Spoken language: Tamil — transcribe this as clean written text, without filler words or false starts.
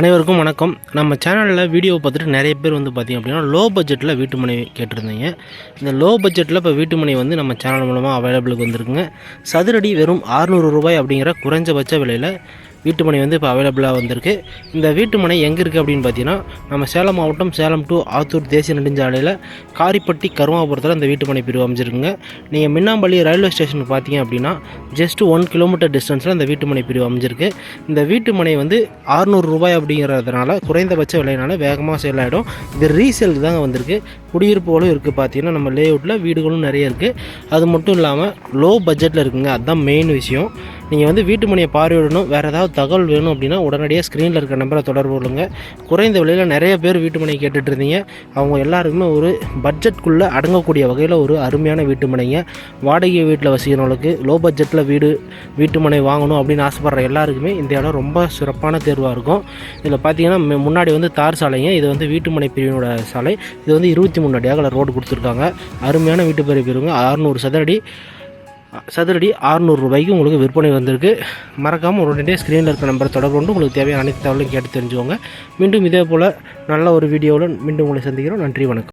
அனைவருக்கும் வணக்கம். நம்ம சேனலில் வீடியோ பார்த்துட்டு நிறைய பேர் வந்து பார்த்திங்க அப்படின்னா லோ பட்ஜெட்டில் வீட்டு மனை கேட்டிருந்தீங்க. இந்த லோ பட்ஜெட்டில் இப்போ வீட்டு மனை வந்து நம்ம சேனல் மூலமாக அவைலபிளுக்கு வந்திருக்குங்க. சதுரடி வெறும் 600 ரூபாய் அப்படிங்கிற குறைஞ்சபட்ச விலையில் வீட்டு மனை வந்து இப்போ அவைலபிளாக வந்திருக்கு. இந்த வீட்டு மனை எங்கே இருக்குது அப்படின்னு பார்த்தீங்கன்னா, நம்ம சேலம் மாவட்டம் சேலம் டு ஆத்தூர் தேசிய நெடுஞ்சாலையில் காரிப்பட்டி கருமாபுரத்தில் இந்த வீட்டு மனை பிரிவு அமைஞ்சிருக்குங்க. நீங்கள் மின்னாம்பள்ளி ரயில்வே ஸ்டேஷனுக்கு பார்த்தீங்க அப்படின்னா ஜஸ்ட் 1 கிலோமீட்டர் டிஸ்டன்ஸில் இந்த வீட்டு மனை பிரிவு அமைஞ்சிருக்கு. இந்த வீட்டு மனை வந்து 600 ரூபாய் அப்படிங்கிறதுனால குறைந்தபட்ச விலையினால வேகமாக சேல் ஆகிடும். இது ரீசேலுக்கு தாங்க வந்திருக்கு. குடியிருப்புகளும் இருக்குது. பார்த்தீங்கன்னா நம்ம லேஅவுட்டில் வீடுகளும் நிறைய இருக்குது. அது மட்டும் இல்லாமல் லோ பட்ஜெட்டில் இருக்குங்க. அதுதான் மெயின் விஷயம். நீங்கள் வந்து வீட்டு மனையை பார்வையிடணும், வேறு ஏதாவது தகவல் வேணும் அப்படின்னா உடனடியாக ஸ்க்ரீனில் இருக்க நம்பரை தொடர்பு கொள்ளுங்க. குறைந்த விலையில் நிறைய பேர் வீட்டு மனை கேட்டுட்டு இருந்தீங்க. அவங்க எல்லாருக்குமே ஒரு பட்ஜெட்குள்ளே அடங்கக்கூடிய வகையில் ஒரு அருமையான வீட்டு மனைங்க. வாடகை வீட்டில் வசிக்கிறவங்களுக்கு லோ பட்ஜெட்டில் வீட்டு மனை வாங்கணும் அப்படின்னு ஆசைப்படுற எல்லாருக்குமே இந்த இடம் ரொம்ப சிறப்பான தேர்வாக இருக்கும். இதில் பார்த்தீங்கன்னா முன்னாடி வந்து தார் சாலைங்க. இது வந்து வீட்டு மனை பிரிவினோட சாலை. இது வந்து 23 அடி அகல ரோடு கொடுத்துருக்காங்க. அருமையான வீட்டு பிரிவுங்க. 600 சதுரடி 600 ரூபாய்க்கு உங்களுக்கு விற்பனை வந்திருக்கு. மறக்காமல் உடனடியாக ஸ்க்ரீனில் இருக்க நம்பரை தொடர்பு கொண்டு உங்களுக்கு தேவையான அனைத்து தகவலையும் கேட்டு தெரிஞ்சுக்கோங்க. மீண்டும் இதே போல் நல்ல ஒரு வீடியோவில் மீண்டும் உங்களை சந்திக்கிறோம். நன்றி, வணக்கம்.